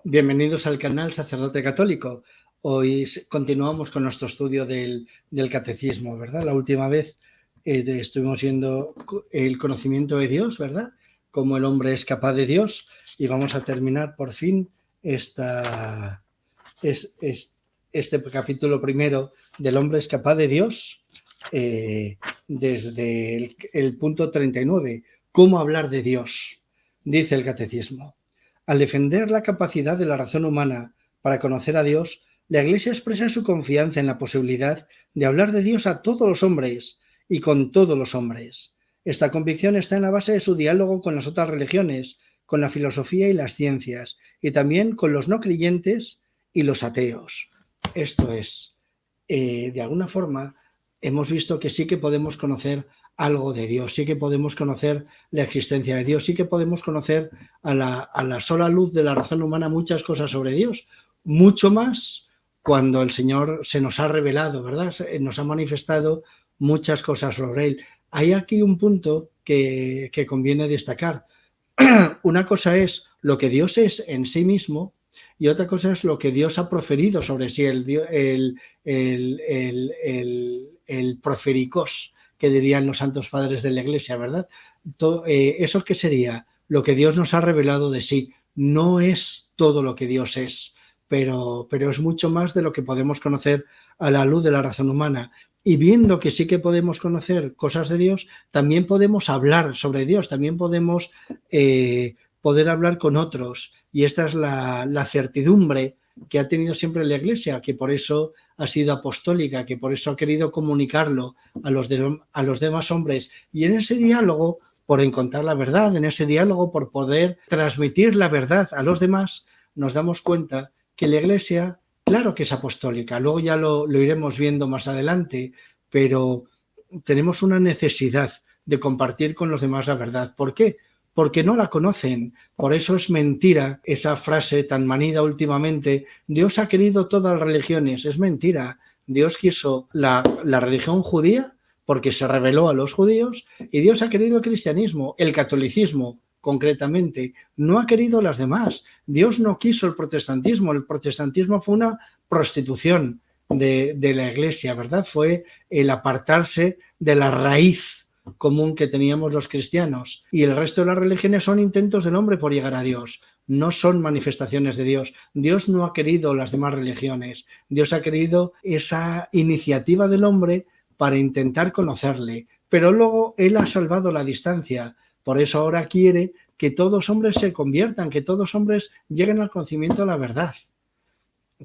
Bienvenidos al canal Sacerdote Católico. Hoy continuamos con nuestro estudio del Catecismo, ¿verdad? La última vez estuvimos viendo el conocimiento de Dios, ¿verdad? Cómo el hombre es capaz de Dios, y vamos a terminar por fin este capítulo primero del hombre es capaz de Dios, desde el punto 39. ¿Cómo hablar de Dios? Dice el Catecismo. Al defender la capacidad de la razón humana para conocer a Dios, la Iglesia expresa su confianza en la posibilidad de hablar de Dios a todos los hombres y con todos los hombres. Esta convicción está en la base de su diálogo con las otras religiones, con la filosofía y las ciencias, y también con los no creyentes y los ateos. Esto es, de alguna forma, hemos visto que sí que podemos conocer algo de Dios, sí que podemos conocer la existencia de Dios, sí que podemos conocer a la sola luz de la razón humana muchas cosas sobre Dios, mucho más cuando el Señor se nos ha revelado, ¿verdad? Nos ha manifestado muchas cosas sobre Él. Hay aquí un punto que conviene destacar. Una cosa es lo que Dios es en sí mismo y otra cosa es lo que Dios ha proferido sobre sí, el profericos, que dirían los santos padres de la Iglesia, ¿verdad? ¿Eso qué sería? Lo que Dios nos ha revelado de sí. No es todo lo que Dios es, pero es mucho más de lo que podemos conocer a la luz de la razón humana. Y viendo que sí que podemos conocer cosas de Dios, también podemos hablar sobre Dios, también podemos poder hablar con otros. Y esta es la certidumbre que ha tenido siempre la Iglesia, que por eso ha sido apostólica, que por eso ha querido comunicarlo a los demás hombres. Y en ese diálogo, por encontrar la verdad, en ese diálogo, por poder transmitir la verdad a los demás, nos damos cuenta que la Iglesia, claro que es apostólica, luego ya lo iremos viendo más adelante, pero tenemos una necesidad de compartir con los demás la verdad. ¿Por qué? Porque no la conocen. Por eso es mentira esa frase tan manida últimamente: Dios ha querido todas las religiones. Es mentira. Dios quiso la religión judía porque se reveló a los judíos, y Dios ha querido el cristianismo, el catolicismo concretamente. No ha querido las demás. Dios no quiso el protestantismo. El protestantismo fue una prostitución de la Iglesia, ¿verdad? Fue el apartarse de la raíz común que teníamos los cristianos, y el resto de las religiones son intentos del hombre por llegar a Dios, no son manifestaciones de Dios. Dios no ha querido las demás religiones, Dios ha querido esa iniciativa del hombre para intentar conocerle, pero luego Él ha salvado la distancia. Por eso ahora quiere que todos hombres se conviertan, que todos hombres lleguen al conocimiento de la verdad.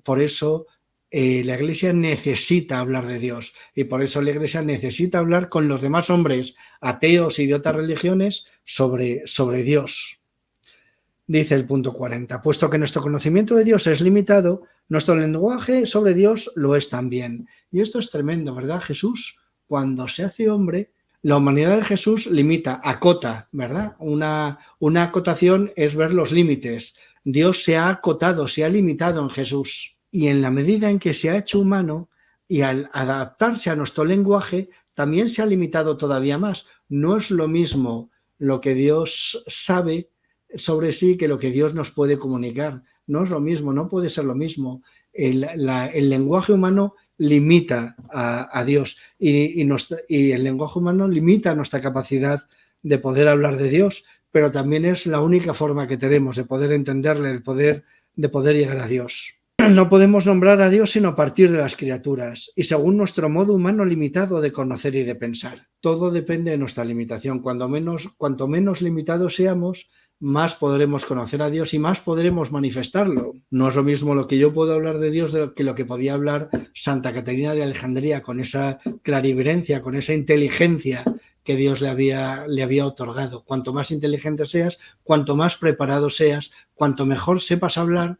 Por eso la Iglesia necesita hablar de Dios, y por eso la Iglesia necesita hablar con los demás hombres ateos y de otras religiones sobre Dios. Dice el punto 40, puesto que nuestro conocimiento de Dios es limitado, nuestro lenguaje sobre Dios lo es también. Y esto es tremendo, ¿verdad? Jesús, cuando se hace hombre, la humanidad de Jesús limita, acota, ¿verdad? Una acotación es ver los límites. Dios se ha acotado, se ha limitado en Jesús. Y en la medida en que se ha hecho humano y al adaptarse a nuestro lenguaje, también se ha limitado todavía más. No es lo mismo lo que Dios sabe sobre sí que lo que Dios nos puede comunicar. No es lo mismo, no puede ser lo mismo. El lenguaje humano limita a Dios, y el lenguaje humano limita nuestra capacidad de poder hablar de Dios, pero también es la única forma que tenemos de poder entenderle, de poder llegar a Dios. No podemos nombrar a Dios sino a partir de las criaturas y según nuestro modo humano limitado de conocer y de pensar. Todo depende de nuestra limitación. Cuanto menos limitados seamos, más podremos conocer a Dios y más podremos manifestarlo. No es lo mismo lo que yo puedo hablar de Dios que lo que podía hablar Santa Caterina de Alejandría, con esa clarividencia, con esa inteligencia que Dios le había otorgado. Cuanto más inteligente seas, cuanto más preparado seas, cuanto mejor sepas hablar,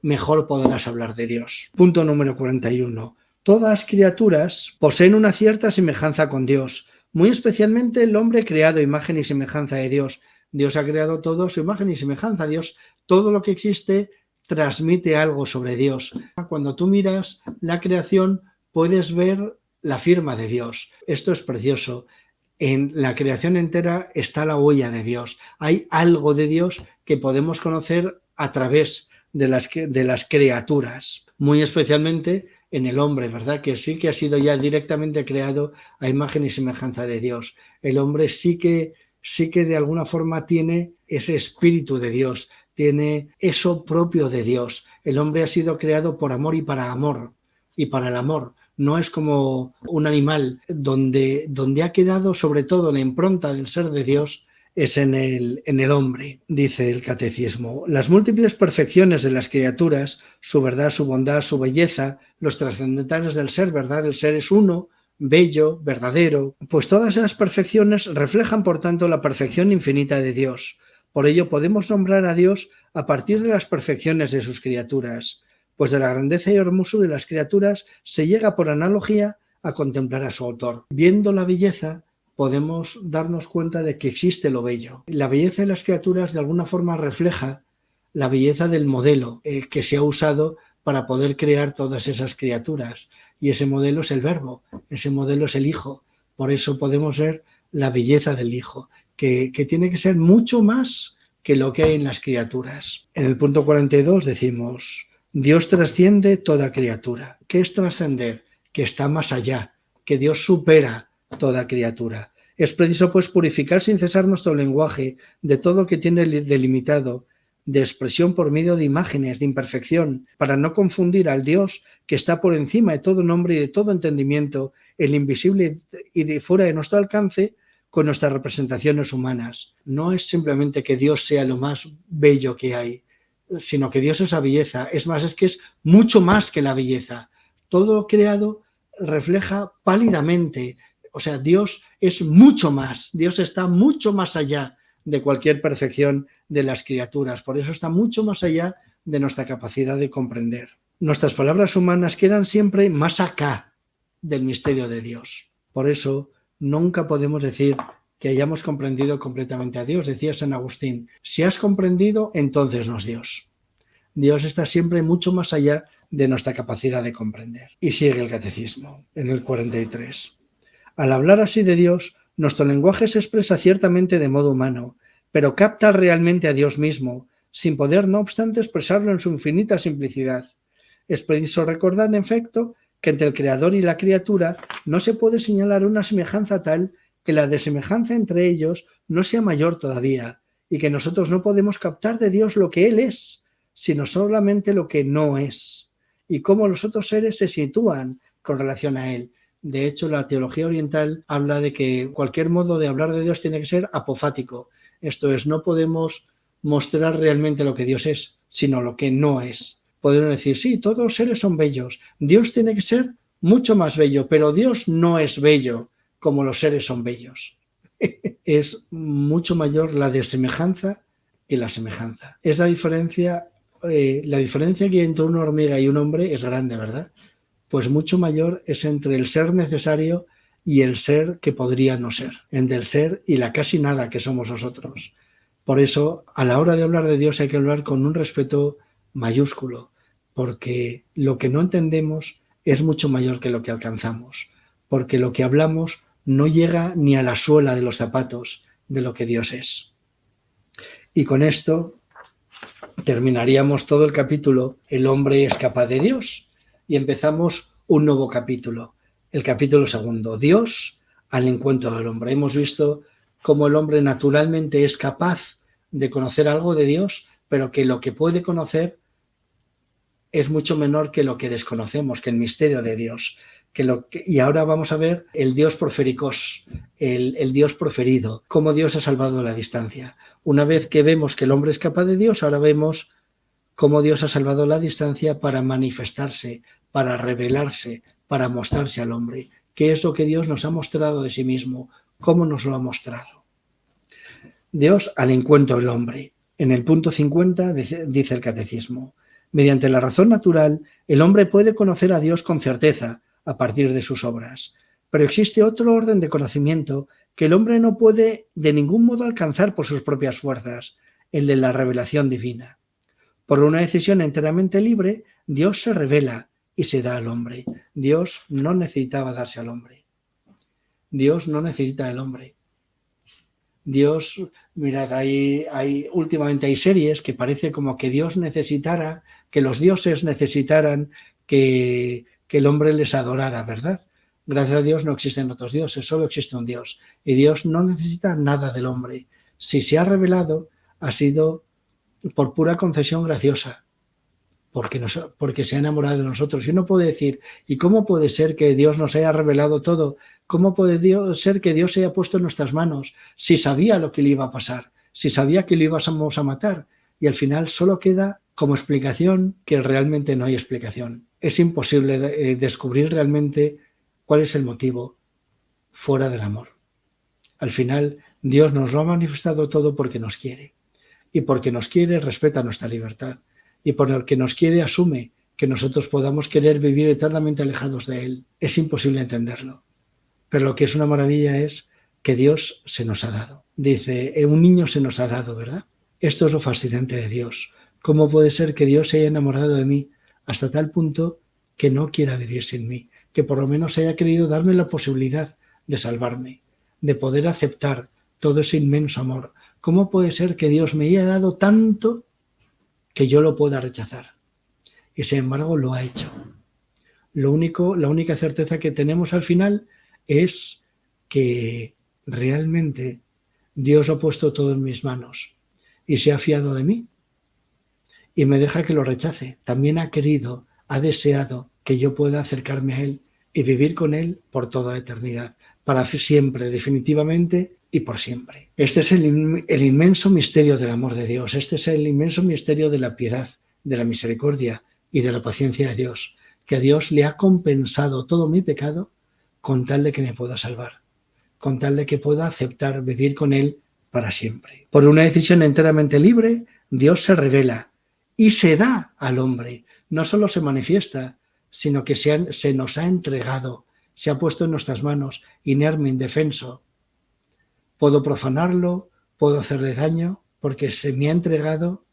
mejor podrás hablar de Dios. Punto número 41. Todas las criaturas poseen una cierta semejanza con Dios, muy especialmente el hombre creado a imagen y semejanza de Dios. Dios ha creado todo a su imagen y semejanza. Dios, todo lo que existe transmite algo sobre Dios. Cuando tú miras la creación, puedes ver la firma de Dios. Esto es precioso. En la creación entera está la huella de Dios. Hay algo de Dios que podemos conocer a través de las criaturas, muy especialmente en el hombre, ¿verdad? Que sí que ha sido ya directamente creado a imagen y semejanza de Dios. El hombre sí que de alguna forma tiene ese espíritu de Dios, tiene eso propio de Dios. El hombre ha sido creado por amor y para amor, y para el amor. No es como un animal donde ha quedado sobre todo la impronta del ser de Dios, es en el hombre, dice el catecismo. Las múltiples perfecciones de las criaturas, su verdad, su bondad, su belleza, los trascendentales del ser, ¿verdad? El ser es uno, bello, verdadero, pues todas esas perfecciones reflejan, por tanto, la perfección infinita de Dios. Por ello podemos nombrar a Dios a partir de las perfecciones de sus criaturas, pues de la grandeza y hermosura de las criaturas se llega por analogía a contemplar a su autor. Viendo la belleza, podemos darnos cuenta de que existe lo bello. La belleza de las criaturas de alguna forma refleja la belleza del modelo que se ha usado para poder crear todas esas criaturas. Y ese modelo es el Verbo, ese modelo es el Hijo. Por eso podemos ver la belleza del Hijo, que tiene que ser mucho más que lo que hay en las criaturas. En el punto 42 decimos, Dios trasciende toda criatura. ¿Qué es trascender? Que está más allá, que Dios supera toda criatura. Es preciso, pues, purificar sin cesar nuestro lenguaje de todo que tiene delimitado de expresión por medio de imágenes, de imperfección, para no confundir al Dios que está por encima de todo nombre y de todo entendimiento, el invisible y de fuera de nuestro alcance, con nuestras representaciones humanas. No es simplemente que Dios sea lo más bello que hay, sino que Dios es la belleza. Es más, es que es mucho más que la belleza. Todo creado refleja pálidamente. O sea, Dios es mucho más. Dios está mucho más allá de cualquier perfección de las criaturas. Por eso está mucho más allá de nuestra capacidad de comprender. Nuestras palabras humanas quedan siempre más acá del misterio de Dios. Por eso nunca podemos decir que hayamos comprendido completamente a Dios. Decía San Agustín, si has comprendido, entonces no es Dios. Dios está siempre mucho más allá de nuestra capacidad de comprender. Y sigue el catecismo en el 43. Al hablar así de Dios, nuestro lenguaje se expresa ciertamente de modo humano, pero capta realmente a Dios mismo, sin poder, no obstante, expresarlo en su infinita simplicidad. Es preciso recordar, en efecto, que entre el Creador y la criatura no se puede señalar una semejanza tal que la desemejanza entre ellos no sea mayor todavía, y que nosotros no podemos captar de Dios lo que Él es, sino solamente lo que no es, y cómo los otros seres se sitúan con relación a Él. De hecho, la teología oriental habla de que cualquier modo de hablar de Dios tiene que ser apofático. Esto es, no podemos mostrar realmente lo que Dios es, sino lo que no es. Podemos decir, sí, todos los seres son bellos. Dios tiene que ser mucho más bello, pero Dios no es bello como los seres son bellos. Es mucho mayor la desemejanza que la semejanza. Es la diferencia que hay entre una hormiga y un hombre es grande, ¿verdad? Pues mucho mayor es entre el ser necesario y el ser que podría no ser, entre el ser y la casi nada que somos nosotros. Por eso, a la hora de hablar de Dios hay que hablar con un respeto mayúsculo, porque lo que no entendemos es mucho mayor que lo que alcanzamos, porque lo que hablamos no llega ni a la suela de los zapatos de lo que Dios es. Y con esto terminaríamos todo el capítulo El hombre es capaz de Dios y empezamos un nuevo capítulo, el capítulo 2, Dios al encuentro del hombre. Hemos visto cómo el hombre naturalmente es capaz de conocer algo de Dios, pero que lo que puede conocer es mucho menor que lo que desconocemos, que el misterio de Dios. Y ahora vamos a ver el Dios profericos, el Dios proferido, cómo Dios ha salvado la distancia. Una vez que vemos que el hombre es capaz de Dios, ahora vemos cómo Dios ha salvado la distancia para manifestarse, para revelarse, para mostrarse al hombre. ¿Qué es lo que Dios nos ha mostrado de sí mismo? ¿Cómo nos lo ha mostrado? Dios al encuentro del hombre. En el punto 50 dice el catecismo, mediante la razón natural, el hombre puede conocer a Dios con certeza a partir de sus obras, pero existe otro orden de conocimiento que el hombre no puede de ningún modo alcanzar por sus propias fuerzas, el de la revelación divina. Por una decisión enteramente libre, Dios se revela y se da al hombre. Dios no necesitaba darse al hombre. Dios no necesita al hombre. Dios Mirad, últimamente hay series que parece como que Dios necesitara, que los dioses necesitaran que el hombre les adorara, ¿verdad? Gracias a Dios no existen otros dioses, solo existe un Dios. Y Dios no necesita nada del hombre. Si se ha revelado, ha sido por pura concesión graciosa, porque se ha enamorado de nosotros. Y uno puede decir, ¿y cómo puede ser que Dios nos haya revelado todo? ¿Cómo puede ser que Dios se haya puesto en nuestras manos si sabía lo que le iba a pasar, si sabía que lo íbamos a matar? Y al final solo queda como explicación que realmente no hay explicación. Es imposible descubrir realmente cuál es el motivo fuera del amor. Al final, Dios nos lo ha manifestado todo porque nos quiere. Y porque nos quiere, respeta nuestra libertad. Y porque nos quiere, asume que nosotros podamos querer vivir eternamente alejados de Él. Es imposible entenderlo. Pero lo que es una maravilla es que Dios se nos ha dado. Dice, un niño se nos ha dado, ¿verdad? Esto es lo fascinante de Dios. ¿Cómo puede ser que Dios se haya enamorado de mí hasta tal punto que no quiera vivir sin mí? Que por lo menos haya querido darme la posibilidad de salvarme, de poder aceptar todo ese inmenso amor. ¿Cómo puede ser que Dios me haya dado tanto que yo lo pueda rechazar? Y sin embargo lo ha hecho. La única certeza que tenemos al final es que realmente Dios ha puesto todo en mis manos y se ha fiado de mí y me deja que lo rechace. También ha querido, ha deseado que yo pueda acercarme a Él y vivir con Él por toda eternidad, para siempre, definitivamente y por siempre. Este es el inmenso misterio del amor de Dios, este es el inmenso misterio de la piedad, de la misericordia y de la paciencia de Dios, que a Dios le ha compensado todo mi pecado con tal de que me pueda salvar, con tal de que pueda aceptar vivir con Él para siempre. Por una decisión enteramente libre, Dios se revela y se da al hombre. No solo se manifiesta, sino que se nos ha entregado, se ha puesto en nuestras manos, inerme, indefenso. Puedo profanarlo, puedo hacerle daño, porque se me ha entregado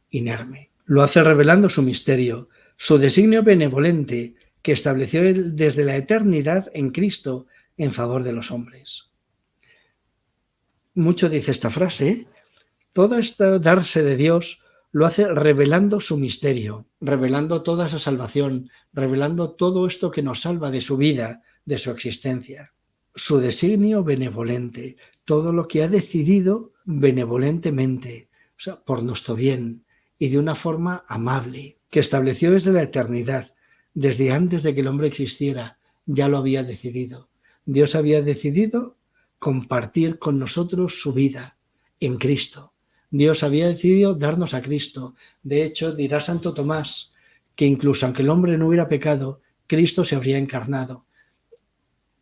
inerme. Lo hace revelando su misterio, su designio benevolente, que estableció desde la eternidad en Cristo en favor de los hombres. Mucho dice esta frase, ¿eh? Todo esto darse de Dios lo hace revelando su misterio, revelando toda esa salvación, revelando todo esto que nos salva de su vida, de su existencia. Su designio benevolente, todo lo que ha decidido benevolentemente, o sea, por nuestro bien y de una forma amable, que estableció desde la eternidad, desde antes de que el hombre existiera, ya lo había decidido. Dios había decidido compartir con nosotros su vida en Cristo. Dios había decidido darnos a Cristo. De hecho, dirá Santo Tomás que incluso aunque el hombre no hubiera pecado, Cristo se habría encarnado.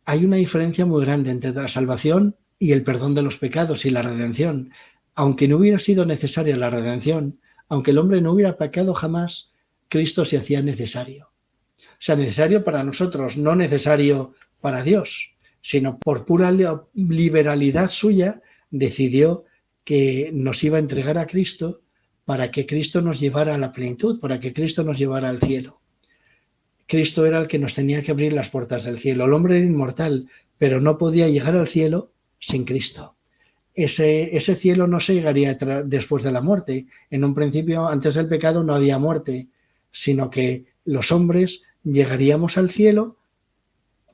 Hay una diferencia muy grande entre la salvación y el perdón de los pecados y la redención. Aunque no hubiera sido necesaria la redención, aunque el hombre no hubiera pecado jamás, Cristo se hacía necesario. O sea, necesario para nosotros, no necesario para Dios, sino por pura liberalidad suya decidió que nos iba a entregar a Cristo para que Cristo nos llevara a la plenitud, para que Cristo nos llevara al cielo. Cristo era el que nos tenía que abrir las puertas del cielo. El hombre era inmortal, pero no podía llegar al cielo sin Cristo. Ese cielo no se llegaría después de la muerte. En un principio, antes del pecado, no había muerte, sino que los hombres llegaríamos al cielo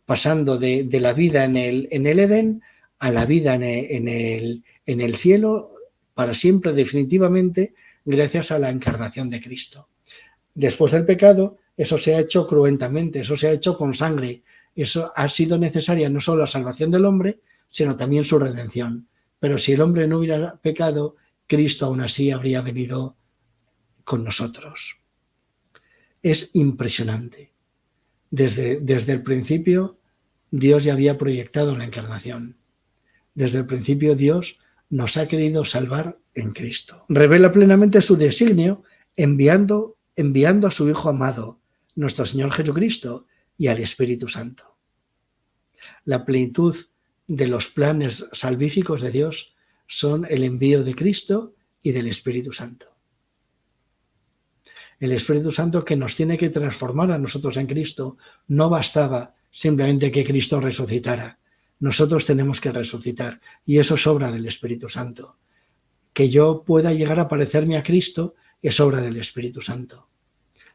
pasando de la vida en el Edén a la vida en el cielo para siempre, definitivamente, gracias a la encarnación de Cristo. Después del pecado, eso se ha hecho cruentamente, eso se ha hecho con sangre. Eso ha sido necesaria no solo la salvación del hombre, sino también su redención. Pero si el hombre no hubiera pecado, Cristo aún así habría venido con nosotros. Es impresionante. Desde el principio, Dios ya había proyectado la encarnación. Desde el principio, Dios nos ha querido salvar en Cristo. Revela plenamente su designio enviando a su Hijo amado, nuestro Señor Jesucristo, y al Espíritu Santo. La plenitud de los planes salvíficos de Dios son el envío de Cristo y del Espíritu Santo. El Espíritu Santo que nos tiene que transformar a nosotros en Cristo. No bastaba simplemente que Cristo resucitara. Nosotros tenemos que resucitar y eso es obra del Espíritu Santo. que yo pueda llegar a parecerme a Cristo es obra del Espíritu Santo.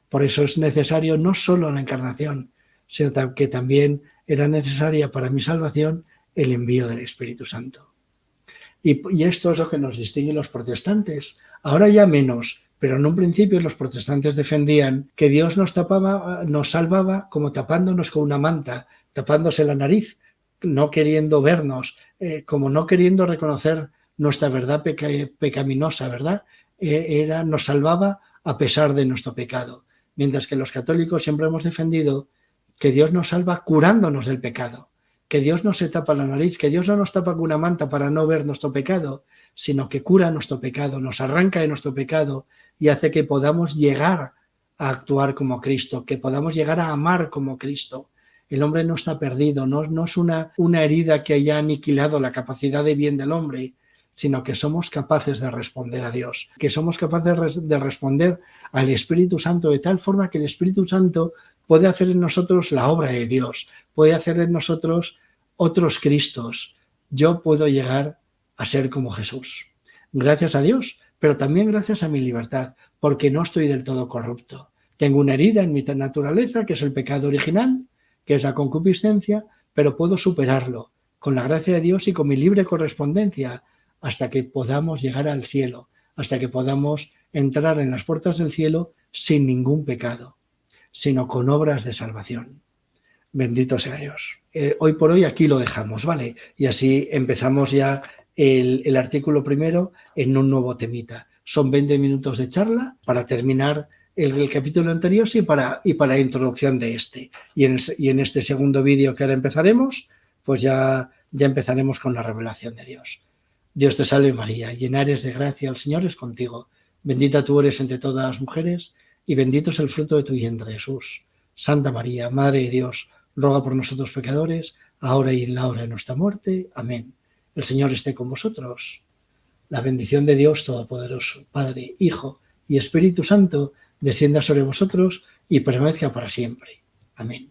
Por eso es necesario no solo la encarnación, sino que también era necesaria para mi salvación el envío del Espíritu Santo. Y esto es lo que nos distingue los protestantes. Ahora ya menos, pero en un principio los protestantes defendían que Dios nos salvaba como tapándonos con una manta, tapándose la nariz, no queriendo vernos, como no queriendo reconocer nuestra verdad pecaminosa, ¿verdad? Nos salvaba a pesar de nuestro pecado. Mientras que los católicos siempre hemos defendido que Dios nos salva curándonos del pecado, que Dios no se tapa la nariz, que Dios no nos tapa con una manta para no ver nuestro pecado, sino que cura nuestro pecado, nos arranca de nuestro pecado y hace que podamos llegar a actuar como Cristo, que podamos llegar a amar como Cristo. El hombre no está perdido, no es una herida que haya aniquilado la capacidad de bien del hombre, sino que somos capaces de responder a Dios, que somos capaces de responder al Espíritu Santo de tal forma que el Espíritu Santo puede hacer en nosotros la obra de Dios, puede hacer en nosotros otros Cristos. Yo puedo llegar a ser como Jesús. Gracias a Dios, pero también gracias a mi libertad, porque no estoy del todo corrupto. Tengo una herida en mi naturaleza, que es el pecado original, que es la concupiscencia, pero puedo superarlo con la gracia de Dios y con mi libre correspondencia hasta que podamos llegar al cielo, hasta que podamos entrar en las puertas del cielo sin ningún pecado, sino con obras de salvación. Bendito sea Dios. Hoy por hoy aquí lo dejamos, ¿vale? Y así empezamos ya el artículo primero en un nuevo temita. Son 20 minutos de charla para terminar el capítulo anterior y para la introducción de este. Y en este segundo vídeo que ahora empezaremos, pues ya empezaremos con la revelación de Dios. Dios te salve María, llena eres de gracia, el Señor es contigo. Bendita tú eres entre todas las mujeres y bendito es el fruto de tu vientre, Jesús. Santa María, Madre de Dios, ruega por nosotros pecadores, ahora y en la hora de nuestra muerte. Amén. El Señor esté con vosotros. La bendición de Dios Todopoderoso, Padre, Hijo y Espíritu Santo, descienda sobre vosotros y permanezca para siempre. Amén.